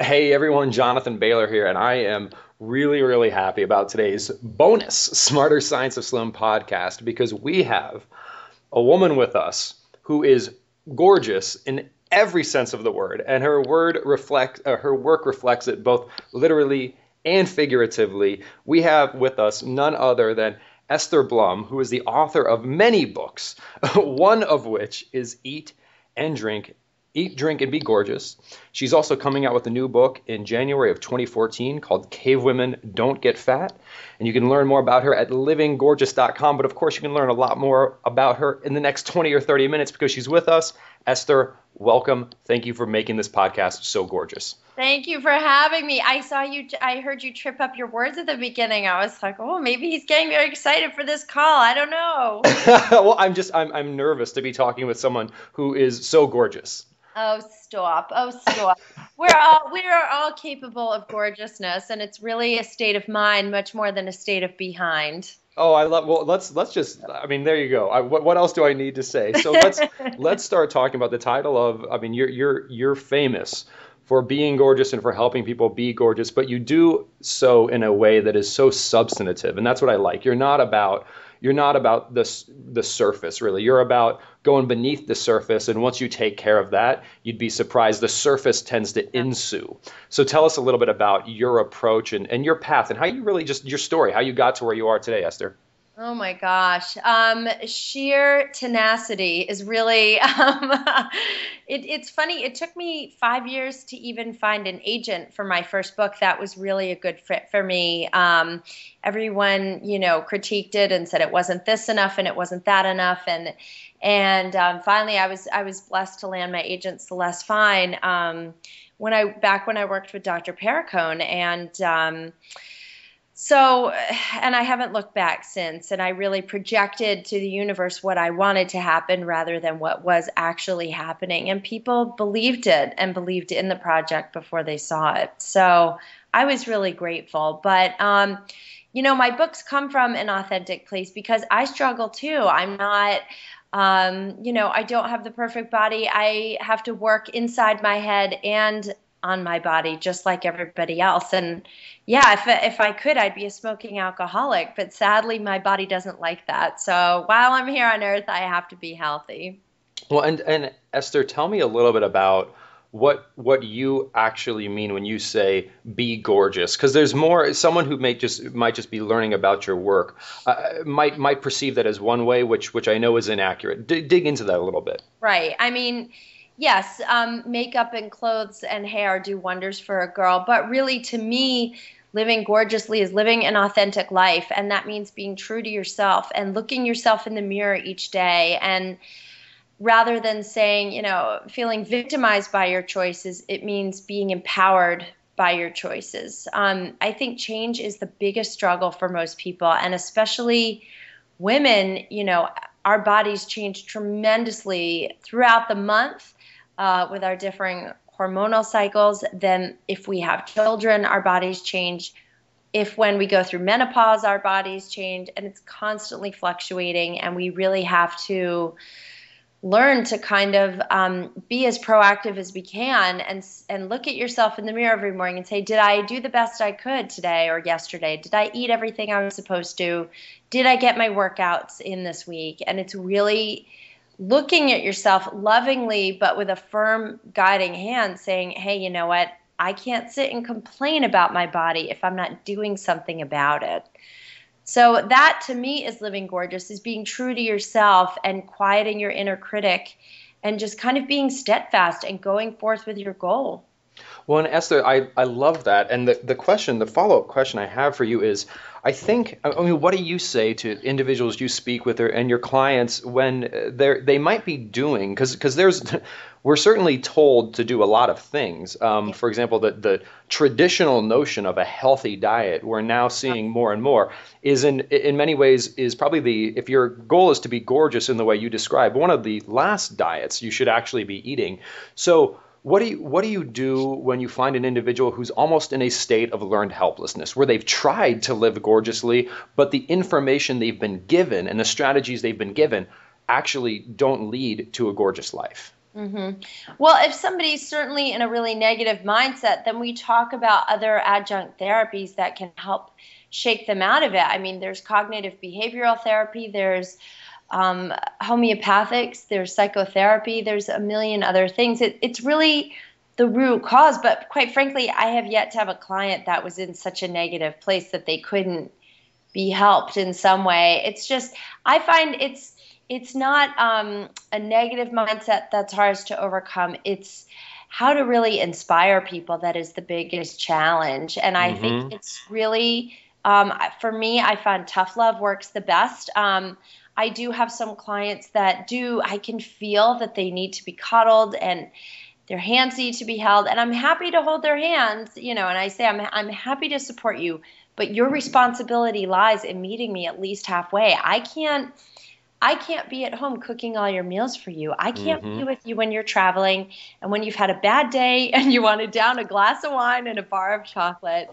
Hey everyone, Jonathan Bailor here, and I am really happy about today's bonus Smarter Science of Slim podcast because we have a woman with us who is gorgeous in every sense of the word, and her work reflects it both literally and figuratively. We have with us none other than Esther Blum, who is the author of many books, one of which is and Drink Eat, Drink, and Be Gorgeous. She's also coming out with a new book in January of 2014 called Cave Women Don't Get Fat. And you can learn more about her at livinggorgeous.com. But of course, you can learn a lot more about her in the next 20 or 30 minutes because she's with us. Esther, welcome. Thank you for making this podcast so gorgeous. Thank you for having me. I heard you trip up your words at the beginning. I was like, oh, maybe he's getting very excited for this call. I don't know. Well, I'm nervous to be talking with someone who is so gorgeous. Oh, stop. Oh, stop. We are all capable of gorgeousness, and it's really a state of mind much more than a state of behind. Oh, well, let's just, I mean, there you go. What else do I need to say? So let's start talking about the title of, I mean, you're famous for being gorgeous and for helping people be gorgeous, but you do so in a way that is so substantive, and that's what I like. You're not about the surface, really. You're about going beneath the surface, and once you take care of that, you'd be surprised. The surface tends to ensue. So tell us a little bit about your approach and your path and how you really just your story, how you got to where you are today, Esther. Oh my gosh. Sheer tenacity is really, it's funny. It took me 5 years to even find an agent for my first book that was really a good fit for me. Everyone, critiqued it and said it wasn't this enough and it wasn't that enough. And finally I was blessed to land my agent, Celeste Fine, back when I worked with Dr. Perricone. And I haven't looked back since, and I really projected to the universe what I wanted to happen rather than what was actually happening. And people believed it and believed in the project before they saw it. So I was really grateful. But, my books come from an authentic place because I struggle too. I'm not, I don't have the perfect body. I have to work inside my head and on my body just like everybody else. And yeah, if I could, I'd be a smoking alcoholic, but sadly my body doesn't like that. So while I'm here on earth, I have to be healthy. Well, and Esther, tell me a little bit about what you actually mean when you say be gorgeous, because there's more. Someone who might just be learning about your work might perceive that as one way, which I know is inaccurate. Dig into that a little bit. Right. I mean, yes, makeup and clothes and hair do wonders for a girl, but really to me, living gorgeously is living an authentic life, and that means being true to yourself and looking yourself in the mirror each day. And rather than saying, feeling victimized by your choices, it means being empowered by your choices. I think change is the biggest struggle for most people, and especially women. Our bodies change tremendously throughout the month with our differing hormonal cycles. Then if we have children, our bodies change. When we go through menopause, our bodies change, and it's constantly fluctuating, and we really have to learn to kind of be as proactive as we can and look at yourself in the mirror every morning and say, did I do the best I could today or yesterday? Did I eat everything I was supposed to? Did I get my workouts in this week? And it's really looking at yourself lovingly, but with a firm guiding hand saying, hey, you know what? I can't sit and complain about my body if I'm not doing something about it. So that to me is living gorgeous, is being true to yourself and quieting your inner critic and just kind of being steadfast and going forth with your goal. Well, and Esther, I love that. And the follow-up question I have for you is, what do you say to individuals you speak with and your clients when they might be doing, because we're certainly told to do a lot of things. For example, the traditional notion of a healthy diet we're now seeing more and more is in many ways is probably if your goal is to be gorgeous in the way you describe, one of the last diets you should actually be eating. So what do you do when you find an individual who's almost in a state of learned helplessness, where they've tried to live gorgeously, but the information they've been given and the strategies they've been given actually don't lead to a gorgeous life? Well, if somebody's certainly in a really negative mindset, then we talk about other adjunct therapies that can help shake them out of it. I mean, there's cognitive behavioral therapy, there's homeopathics, there's psychotherapy, there's a million other things. It's really the root cause. But quite frankly, I have yet to have a client that was in such a negative place that they couldn't be helped in some way. It's just, I find it's not a negative mindset that's hard to overcome. It's how to really inspire people that is the biggest challenge. And I think it's really, for me, I find tough love works the best. I do have some clients that I can feel that they need to be cuddled and their hands need to be held. And I'm happy to hold their hands, and I say, I'm happy to support you, but your responsibility lies in meeting me at least halfway. I can't be at home cooking all your meals for you. I can't be with you when you're traveling and when you've had a bad day and you want to down a glass of wine and a bar of chocolate,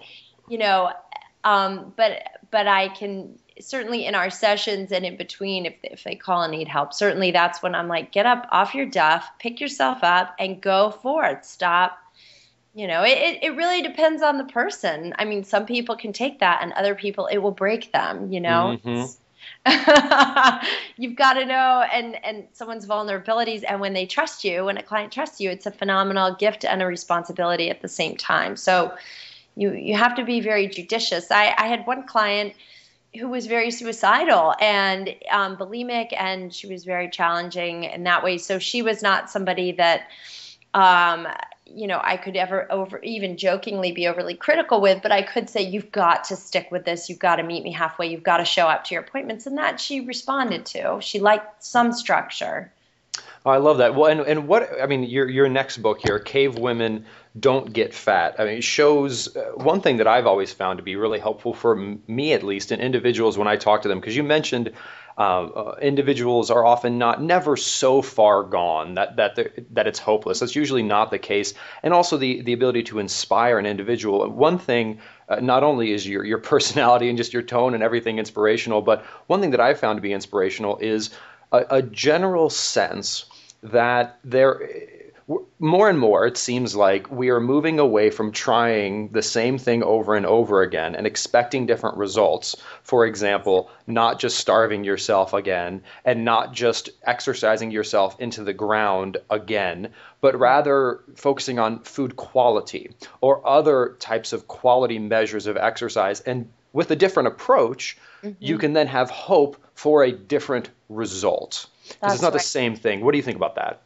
but I can certainly in our sessions and in between, if they call and need help, certainly that's when I'm like, get up off your duff, pick yourself up and go forth. Stop. It really depends on the person. I mean, some people can take that and other people, it will break them, You've got to know and someone's vulnerabilities, and when a client trusts you, it's a phenomenal gift and a responsibility at the same time. So you have to be very judicious. I had one client who was very suicidal and bulimic, and she was very challenging in that way. So she was not somebody that I could ever even jokingly be overly critical with, but I could say, you've got to stick with this. You've got to meet me halfway. You've got to show up to your appointments. And that she responded to. She liked some structure. Oh, I love that. Well, and your next book here, Cave Women Don't Get Fat. I mean, it shows one thing that I've always found to be really helpful for me, at least, in individuals when I talk to them, because you mentioned individuals are often never so far gone that it's hopeless. That's usually not the case. And also the ability to inspire an individual. One thing, not only is your personality and just your tone and everything inspirational, but one thing that I've found to be inspirational is a general sense that more and more, it seems like we are moving away from trying the same thing over and over again and expecting different results. For example, not just starving yourself again and not just exercising yourself into the ground again, but rather focusing on food quality or other types of quality measures of exercise. And with a different approach, you can then have hope for a different result. Because it's not the same thing. What do you think about that?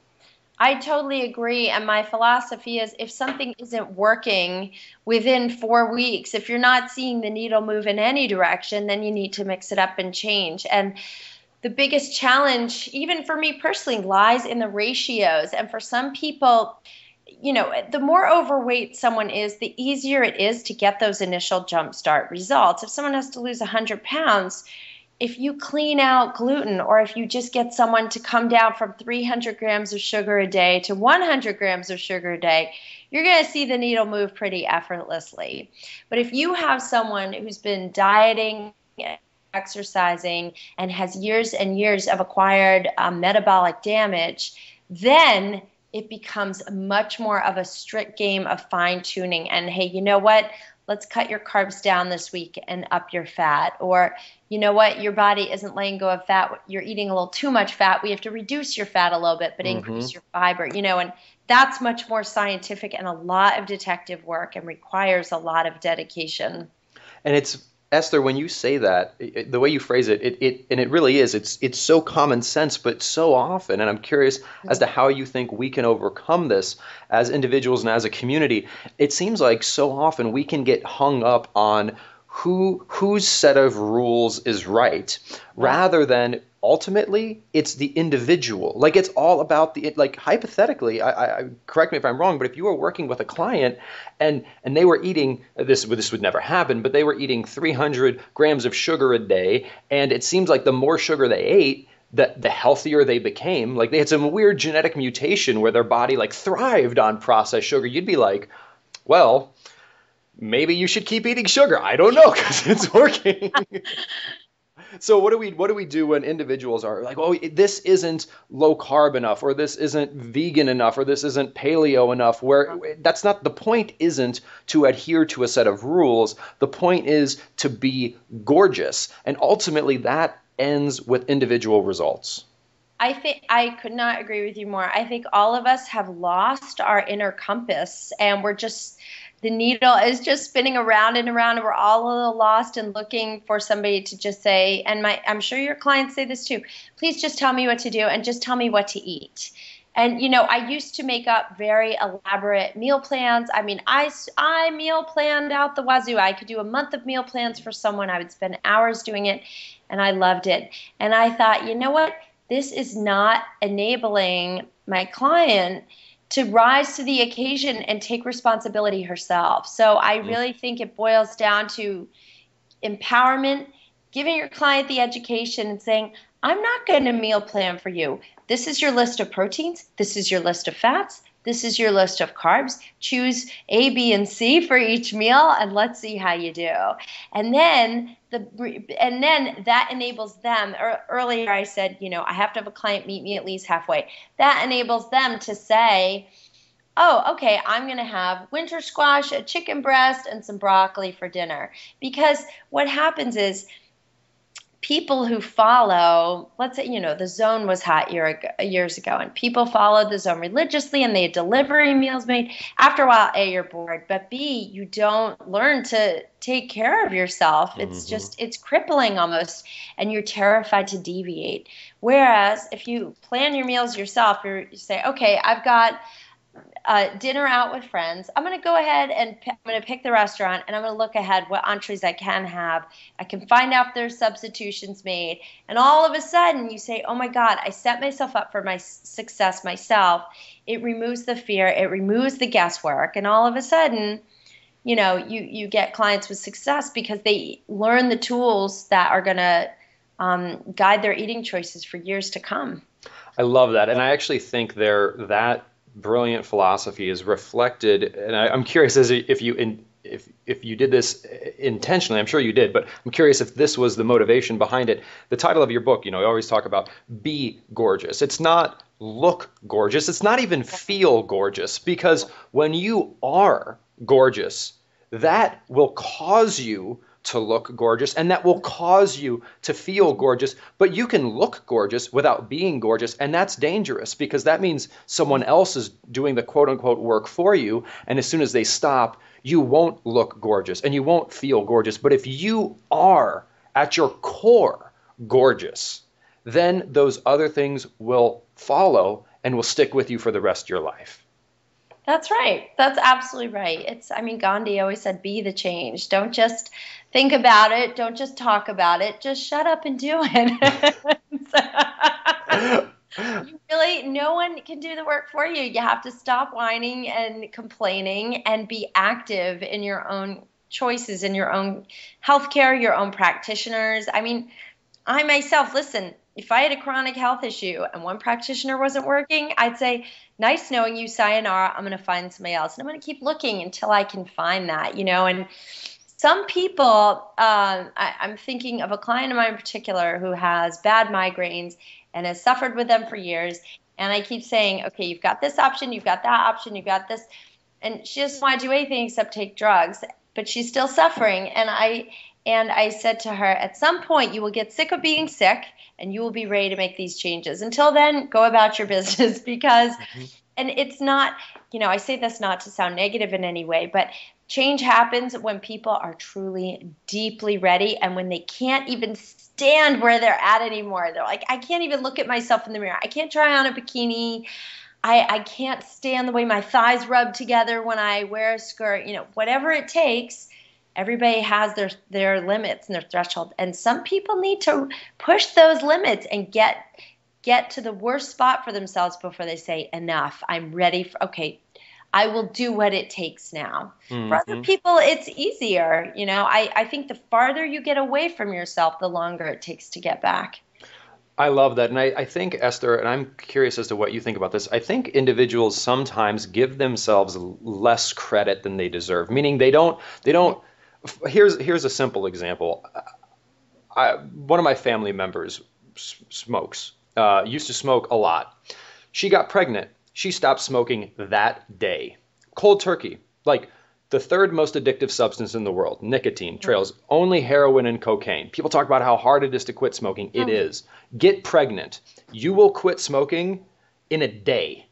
I totally agree. And my philosophy is, if something isn't working within 4 weeks, if you're not seeing the needle move in any direction, then you need to mix it up and change. And the biggest challenge, even for me personally, lies in the ratios. And for some people, the more overweight someone is, the easier it is to get those initial jumpstart results. If someone has to lose 100 pounds, if you clean out gluten, or if you just get someone to come down from 300 grams of sugar a day to 100 grams of sugar a day, you're going to see the needle move pretty effortlessly. But if you have someone who's been dieting, exercising, and has years and years of acquired metabolic damage, then it becomes much more of a strict game of fine tuning. And hey, you know what? Let's cut your carbs down this week and up your fat. Or, you know what? Your body isn't letting go of fat. You're eating a little too much fat. We have to reduce your fat a little bit, but increase your fiber, and that's much more scientific and a lot of detective work and requires a lot of dedication. And it's, Esther, when you say that, the way you phrase it, it really is, it's so common sense, but so often, and I'm curious as to how you think we can overcome this as individuals and as a community. It seems like so often we can get hung up on whose set of rules is right, rather than ultimately it's the individual. Like, it's all about hypothetically, I correct me if I'm wrong, but if you were working with a client and they were eating, this would never happen, but they were eating 300 grams of sugar a day, and it seems like the more sugar they ate, the healthier they became. Like, they had some weird genetic mutation where their body thrived on processed sugar. You'd be like, well, maybe you should keep eating sugar. I don't know, because it's working. So what do we do when individuals are like, oh, this isn't low carb enough, or this isn't vegan enough, or this isn't paleo enough? Where that's not the point. Isn't to adhere to a set of rules. The point is to be gorgeous, and ultimately that ends with individual results. I think I could not agree with you more. I think all of us have lost our inner compass, and the needle is just spinning around and around, and we're all a little lost and looking for somebody to just say, and I'm sure your clients say this too, please just tell me what to do and just tell me what to eat. And, I used to make up very elaborate meal plans. I mean, I meal planned out the wazoo. I could do a month of meal plans for someone. I would spend hours doing it, and I loved it. And I thought, you know what? This is not enabling my client to rise to the occasion and take responsibility herself. So I really think it boils down to empowerment, giving your client the education and saying, I'm not going to meal plan for you. This is your list of proteins. This is your list of fats. This is your list of carbs. Choose A, B, and C for each meal, and let's see how you do. And then that enables them. Earlier I said, I have to have a client meet me at least halfway. That enables them to say, oh, okay, I'm going to have winter squash, a chicken breast, and some broccoli for dinner. Because what happens is people who follow, let's say, the zone was hot years ago, and people followed the zone religiously, and they had delivery meals made. After a while, A, you're bored, but B, you don't learn to take care of yourself. It's crippling almost, and you're terrified to deviate. Whereas if you plan your meals yourself, you say, okay, I've got dinner out with friends. I'm going to go ahead and I'm going to pick the restaurant, and I'm going to look ahead what entrees I can have. I can find out if there's substitutions made. And all of a sudden you say, oh my God, I set myself up for my success myself. It removes the fear. It removes the guesswork. And all of a sudden, you get clients with success because they learn the tools that are going to guide their eating choices for years to come. I love that. And I actually think that brilliant philosophy is reflected, and I'm curious as if you did this intentionally. I'm sure you did, but I'm curious if this was the motivation behind it. The title of your book, you always talk about be gorgeous. It's not look gorgeous. It's not even feel gorgeous, because when you are gorgeous, that will cause you to look gorgeous, and that will cause you to feel gorgeous. But you can look gorgeous without being gorgeous, and that's dangerous, because that means someone else is doing the quote-unquote work for you, and as soon as they stop, you won't look gorgeous and you won't feel gorgeous. But if you are at your core gorgeous, then those other things will follow and will stick with you for the rest of your life. That's right. That's absolutely right. Gandhi always said, be the change. Don't just think about it. Don't just talk about it. Just shut up and do it. No one can do the work for you. You have to stop whining and complaining and be active in your own choices, in your own healthcare, your own practitioners. I myself, listen, if I had a chronic health issue and one practitioner wasn't working, I'd say, nice knowing you, sayonara, I'm going to find somebody else. And I'm going to keep looking until I can find that, and some people, I'm thinking of a client of mine in particular who has bad migraines and has suffered with them for years. And I keep saying, okay, you've got this option, you've got that option, you've got this. And she doesn't want to do anything except take drugs, but she's still suffering. And I said to her, at some point you will get sick of being sick and you will be ready to make these changes. Until then, go about your business, because, and it's not, I say this not to sound negative in any way, but change happens when people are truly deeply ready, and when they can't even stand where they're at anymore. They're like, I can't even look at myself in the mirror. I can't try on a bikini. I can't stand the way my thighs rub together when I wear a skirt. Whatever it takes. Everybody has their limits and their threshold, and some people need to push those limits and get to the worst spot for themselves before they say, enough, I'm ready okay, I will do what it takes now. For other people, it's easier. I think the farther you get away from yourself, the longer it takes to get back. I love that. And I think, Esther, and I'm curious as to what you think about this, I think individuals sometimes give themselves less credit than they deserve, meaning they don't. Here's a simple example. one of my family members smokes, used to smoke a lot. She got pregnant. She stopped smoking that day. Cold turkey, like the third most addictive substance in the world, nicotine, trails only heroin and cocaine. People talk about how hard it is to quit smoking. It is. Get pregnant. You will quit smoking in a day.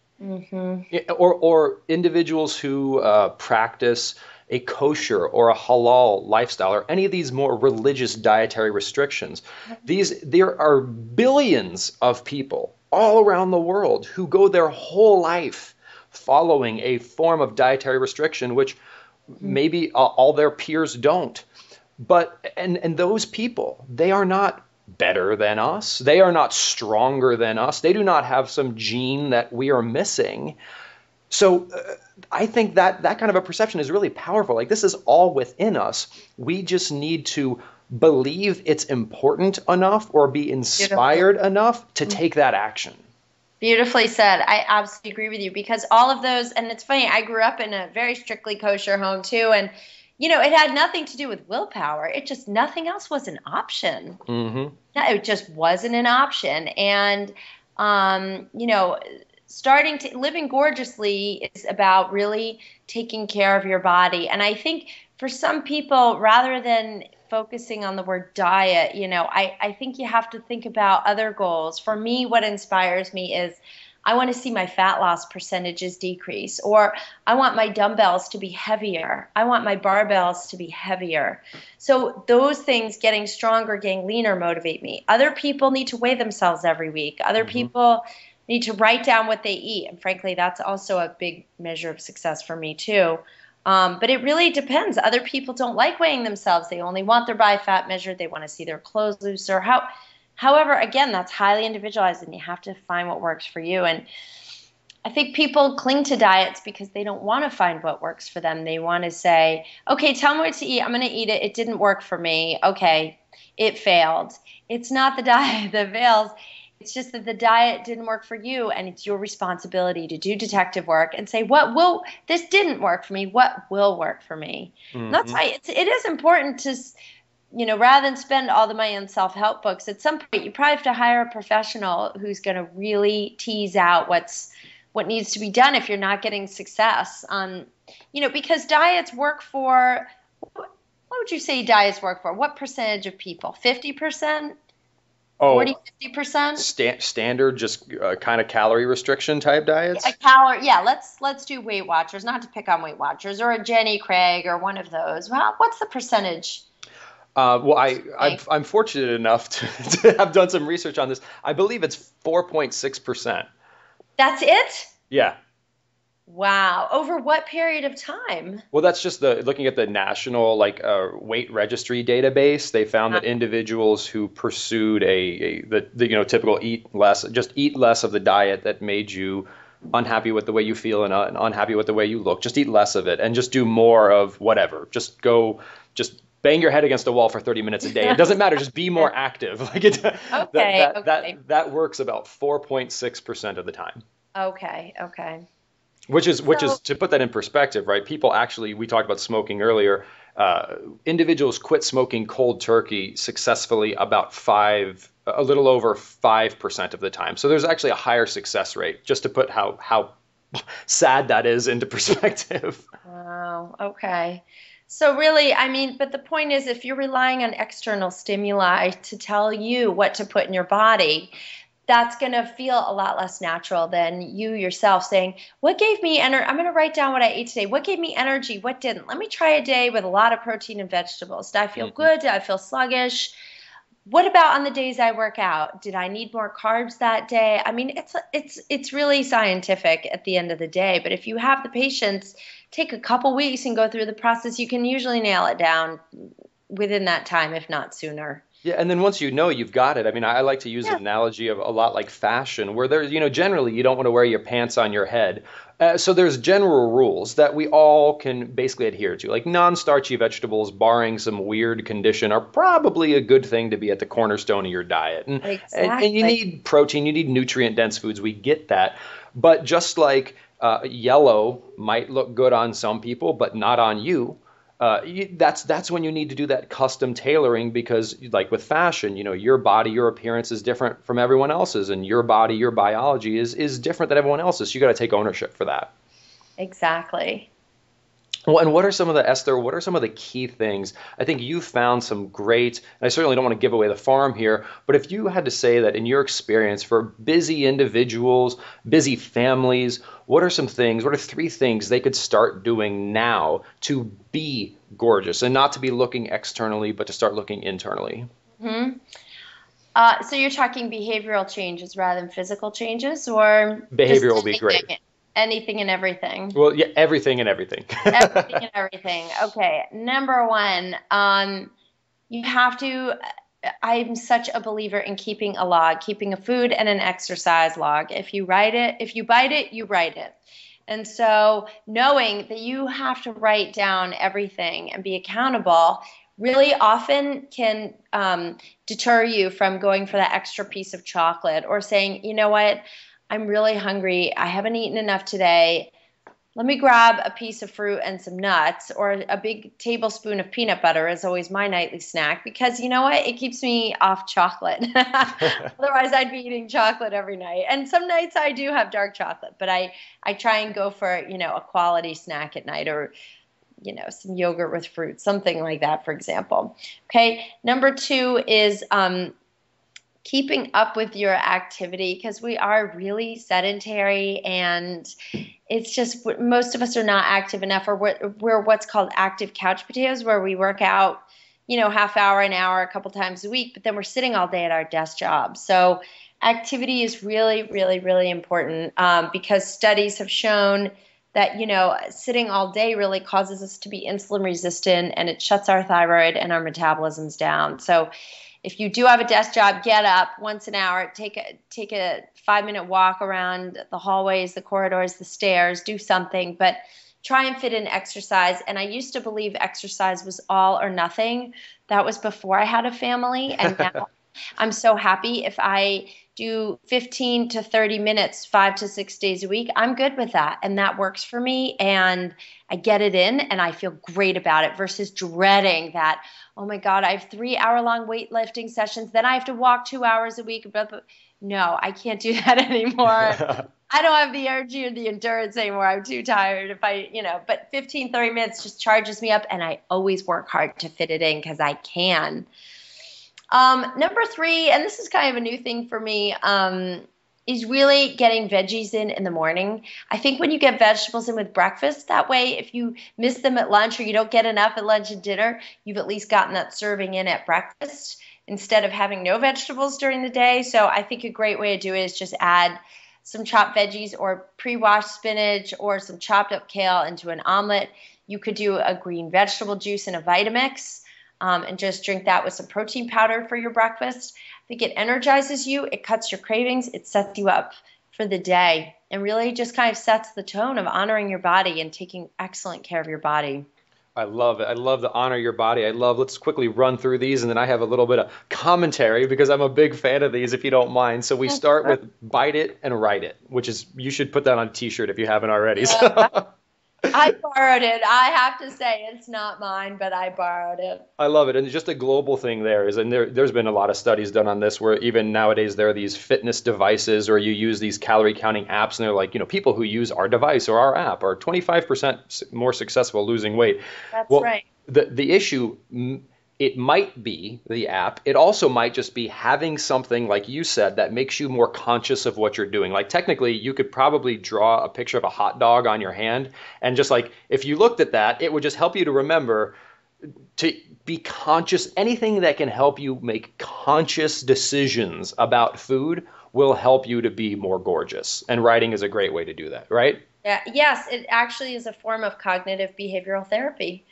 Or individuals who practice a kosher or a halal lifestyle or any of these more religious dietary restrictions. There are billions of people all around the world who go their whole life following a form of dietary restriction, which maybe all their peers don't. But and those people, they are not better than us. They are not stronger than us. They do not have some gene that we are missing. So I think that kind of a perception is really powerful. Like, this is all within us. We just need to believe it's important enough or be inspired enough to take that action. Beautifully said. I absolutely agree with you, because all of those, and it's funny, I grew up in a very strictly kosher home too, and it had nothing to do with willpower. It just, nothing else was an option. It just wasn't an option. And, starting to living gorgeously is about really taking care of your body. And I think for some people, rather than focusing on the word diet, I think you have to think about other goals. For me, what inspires me is I want to see my fat loss percentages decrease, or I want my dumbbells to be heavier. I want my barbells to be heavier. So those things, getting stronger, getting leaner, motivate me. Other people need to weigh themselves every week. Other people need to write down what they eat. And frankly, that's also a big measure of success for me too. But it really depends. Other people don't like weighing themselves. They only want their body fat measured. They want to see their clothes looser. However, again, that's highly individualized, and you have to find what works for you. And I think people cling to diets because they don't want to find what works for them. They want to say, okay, tell me what to eat. I'm going to eat it. It didn't work for me. Okay, it failed. It's not the diet that fails. It's just that the diet didn't work for you, and it's your responsibility to do detective work and say, this didn't work for me. What will work for me? And that's why it is important to, rather than spend all the money on self-help books, at some point you probably have to hire a professional who's going to really tease out what needs to be done if you're not getting success on, because diets work for, what would you say diets work for? What percentage of people? 50%? 40, 50%? Standard, just kind of calorie restriction type diets? Let's do Weight Watchers, not to pick on Weight Watchers, or a Jenny Craig or one of those. Well, what's the percentage? I'm fortunate enough to have done some research on this. I believe it's 4.6%. That's it? Yeah. Wow. Over what period of time? Well, that's just looking at the national weight registry database. They found that individuals who pursued the typical eat less of the diet that made you unhappy with the way you feel and unhappy with the way you look, just eat less of it and just do more of whatever. Just bang your head against a wall for 30 minutes a day. It doesn't matter. Just be more active. That works about 4.6% of the time. Okay. Which is to put that in perspective, right? People actually, we talked about smoking earlier. Individuals quit smoking cold turkey successfully about a little over 5% of the time. So there's actually a higher success rate, just to put how sad that is into perspective. Wow. Okay. So really, but the point is, if you're relying on external stimuli to tell you what to put in your body, that's going to feel a lot less natural than you yourself saying, what gave me energy? I'm going to write down what I ate today. What gave me energy? What didn't? Let me try a day with a lot of protein and vegetables. Did I feel good? Did I feel sluggish? What about on the days I work out? Did I need more carbs that day? It's really scientific at the end of the day. But if you have the patience, take a couple weeks and go through the process, you can usually nail it down within that time, if not sooner. Yeah, and then once you've got it. I like to use an analogy of a lot like fashion, where there's, generally you don't want to wear your pants on your head. So there's general rules that we all can basically adhere to. Like non-starchy vegetables, barring some weird condition, are probably a good thing to be at the cornerstone of your diet. And you need protein, you need nutrient-dense foods. We get that. But just like yellow might look good on some people, but not on you, that's when you need to do that custom tailoring, because like with fashion, your body, your appearance is different from everyone else's, and your body, your biology is different than everyone else's. So you got to take ownership for that. Exactly. Well, and what are some of the, Esther, what are some of the key things? I think you found some great, and I certainly don't want to give away the farm here, but if you had to say that in your experience for busy individuals, busy families, what are some things, what are three things they could start doing now to be gorgeous and not to be looking externally, but to start looking internally? Hmm. So you're talking behavioral changes rather than physical changes, or just Behavior will be great. anything and everything? Well, yeah, everything and everything. Everything and everything. Okay. Number one, you have to, I'm such a believer in keeping a log, keeping a food and an exercise log. If you write it, if you bite it, you write it. And so knowing that you have to write down everything and be accountable really often can deter you from going for that extra piece of chocolate, or saying, you know what, I'm really hungry. I haven't eaten enough today. Let me grab a piece of fruit and some nuts, or a big tablespoon of peanut butter is always my nightly snack, because you know what? It keeps me off chocolate. Otherwise, I'd be eating chocolate every night. And some nights I do have dark chocolate, but I try and go for, a quality snack at night, or, some yogurt with fruit, something like that, for example. Okay. Number two is keeping up with your activity, because we are really sedentary, and it's just most of us are not active enough, or we're what's called active couch potatoes, where we work out, half hour, an hour, a couple times a week, but then we're sitting all day at our desk job. So activity is really, really, really important, because studies have shown that, sitting all day really causes us to be insulin resistant, and it shuts our thyroid and our metabolisms down. So if you do have a desk job, get up once an hour, take a 5-minute walk around the hallways, the corridors, the stairs, do something, but try and fit in exercise. And I used to believe exercise was all or nothing. That was before I had a family. And now I'm so happy if I do 15 to 30 minutes, 5 to 6 days a week. I'm good with that. And that works for me. And I get it in and I feel great about it, versus dreading that, oh my God, I have 3-hour-long weightlifting sessions. Then I have to walk 2 hours a week. No, I can't do that anymore. I don't have the energy or the endurance anymore. I'm too tired. But 15, 30 minutes just charges me up, and I always work hard to fit it in because I can. Number three, and this is kind of a new thing for me, is really getting veggies in the morning. I think when you get vegetables in with breakfast, that way if you miss them at lunch, or you don't get enough at lunch and dinner, you've at least gotten that serving in at breakfast instead of having no vegetables during the day. So I think a great way to do it is just add some chopped veggies or pre-washed spinach or some chopped up kale into an omelet. You could do a green vegetable juice in a Vitamix. And just drink that with some protein powder for your breakfast. I think it energizes you, it cuts your cravings, it sets you up for the day, and really just kind of sets the tone of honoring your body and taking excellent care of your body. I love it. I love the honor your body. Let's quickly run through these, and then I have a little bit of commentary because I'm a big fan of these, if you don't mind. So we start with bite it and write it, which is, you should put that on a t-shirt if you haven't already. I borrowed it. I have to say it's not mine, but I borrowed it. I love it. And just a global thing there is, and there's been a lot of studies done on this, where even nowadays there are these fitness devices, or you use these calorie counting apps, and they're like, people who use our device or our app are 25% more successful losing weight. That's right. The issue, it might be the app. It also might just be having something, like you said, that makes you more conscious of what you're doing. Like technically, you could probably draw a picture of a hot dog on your hand, and just like if you looked at that, it would just help you to remember to be conscious. Anything that can help you make conscious decisions about food will help you to be more gorgeous. And writing is a great way to do that, right? Yeah. Yes, it actually is a form of cognitive behavioral therapy.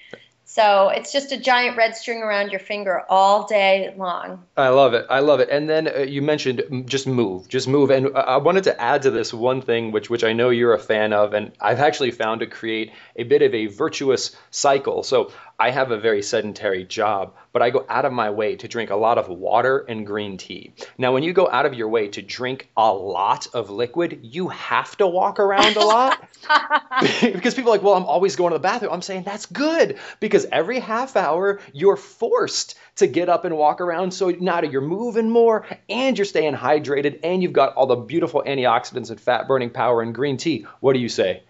So it's just a giant red string around your finger all day long. I love it. I love it. And then you mentioned just move. And I wanted to add to this one thing, which I know you're a fan of, and I've actually found to create a bit of a virtuous cycle. So I have a very sedentary job, but I go out of my way to drink a lot of water and green tea. Now, when you go out of your way to drink a lot of liquid, you have to walk around a lot. Because people are like, well, I'm always going to the bathroom. I'm saying that's good because every half hour you're forced to get up and walk around. So now you're moving more and you're staying hydrated and you've got all the beautiful antioxidants and fat burning power in green tea. What do you say?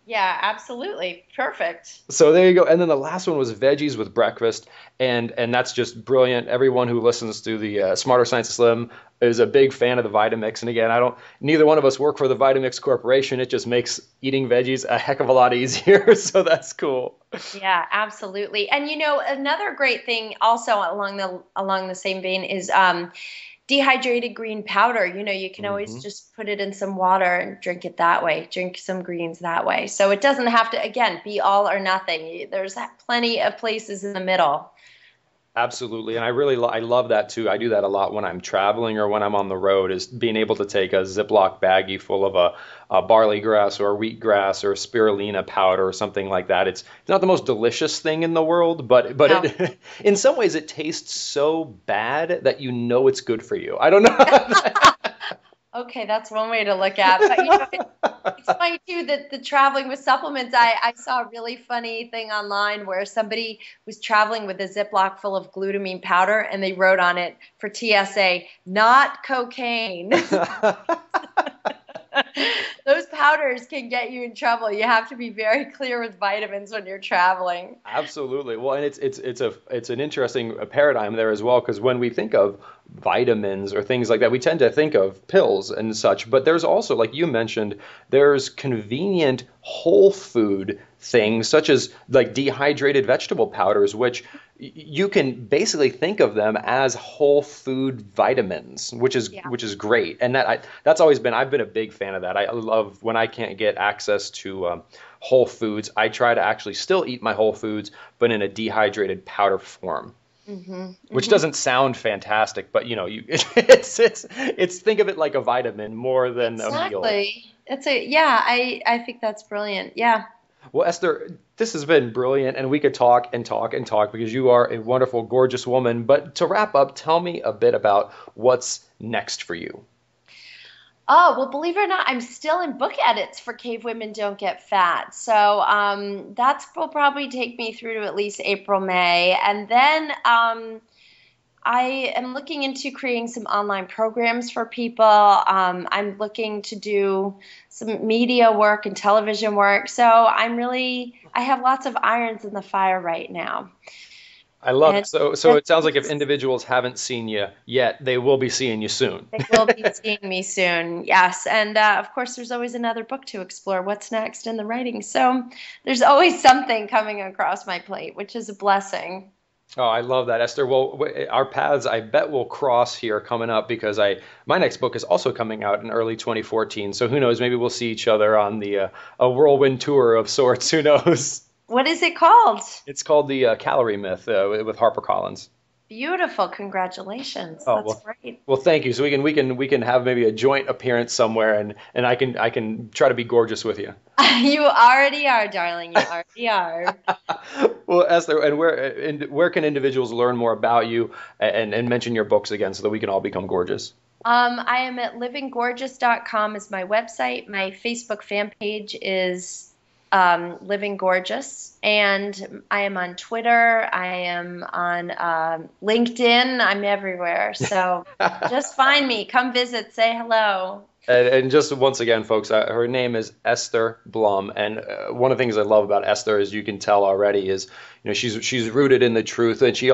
Yeah, absolutely. Perfect. So there you go. And then the last one was veggies with breakfast. And that's just brilliant. Everyone who listens to the Smarter Science of Slim is a big fan of the Vitamix. And again, neither one of us work for the Vitamix Corporation. It just makes eating veggies a heck of a lot easier. So that's cool. Yeah, absolutely. And another great thing also along the same vein is dehydrated green powder. You can always just put it in some water and drink it that way. Drink some greens that way. So it doesn't have to, again, be all or nothing. There's plenty of places in the middle. Absolutely. And I love that too. I do that a lot when I'm traveling or when I'm on the road, is being able to take a Ziploc baggie full of a barley grass or wheatgrass or spirulina powder or something like that. It's not the most delicious thing in the world, but No. In some ways it tastes so bad that you know it's good for you. I don't know. Okay, that's one way to look at it. But it's funny too that the traveling with supplements. I saw a really funny thing online where somebody was traveling with a Ziploc full of glutamine powder, and they wrote on it for TSA, "Not cocaine." Those powders can get you in trouble. You have to be very clear with vitamins when you're traveling. Absolutely. Well, and it's an interesting paradigm there as well, because when we think of vitamins or things like that, we tend to think of pills and such, but there's also, like you mentioned, there's convenient whole food things such as like dehydrated vegetable powders, which you can basically think of them as whole food vitamins, which is great. And that's always been, I've been a big fan of that. I love when I can't get access to whole foods, I try to actually still eat my whole foods, but in a dehydrated powder form. Which doesn't sound fantastic, but it's think of it like a vitamin more than a meal. Exactly. I think that's brilliant. Yeah. Well, Esther, this has been brilliant, and we could talk and talk and talk because you are a wonderful, gorgeous woman. But to wrap up, tell me a bit about what's next for you. Oh, well, believe it or not, I'm still in book edits for Cave Women Don't Get Fat. So that will probably take me through to at least April, May. And then I am looking into creating some online programs for people. I'm looking to do some media work and television work. So I have lots of irons in the fire right now. I love it. So it sounds like if individuals haven't seen you yet, they will be seeing you soon. They will be seeing me soon, yes. And of course, there's always another book to explore. What's next in the writing? So there's always something coming across my plate, which is a blessing. Oh, I love that, Esther. Well, our paths, I bet, will cross here coming up because my next book is also coming out in early 2014. So who knows? Maybe we'll see each other on a whirlwind tour of sorts. Who knows? What is it called? It's called The Calorie Myth with HarperCollins. Beautiful. Congratulations. Oh, That's well, great. well, thank you. So we can have maybe a joint appearance somewhere, and I can try to be gorgeous with you. You already are, darling. You already are. Well, Esther, and where can individuals learn more about you and mention your books again so that we can all become gorgeous? I am at livinggorgeous.com is my website. My Facebook fan page is Living Gorgeous, and I am on Twitter. I am on LinkedIn. I'm everywhere. So just find me. Come visit. Say hello. And just once again, folks, her name is Esther Blum, and one of the things I love about Esther, as you can tell already, is she's rooted in the truth, and she's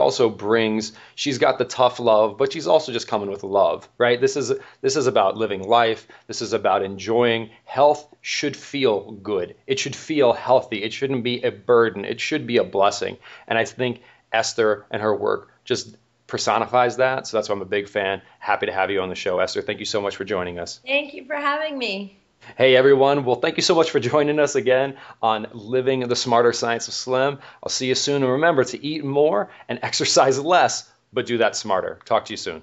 got the tough love, but she's also just coming with love, right? This is about living life. This is about enjoying. Health should feel good. It should feel healthy. It shouldn't be a burden. It should be a blessing. And I think Esther and her work just personifies that. So that's why I'm a big fan. Happy to have you on the show, Esther. Thank you so much for joining us. Thank you for having me. Hey, everyone. Well, thank you so much for joining us again on Living the Smarter Science of Slim. I'll see you soon. And remember to eat more and exercise less, but do that smarter. Talk to you soon.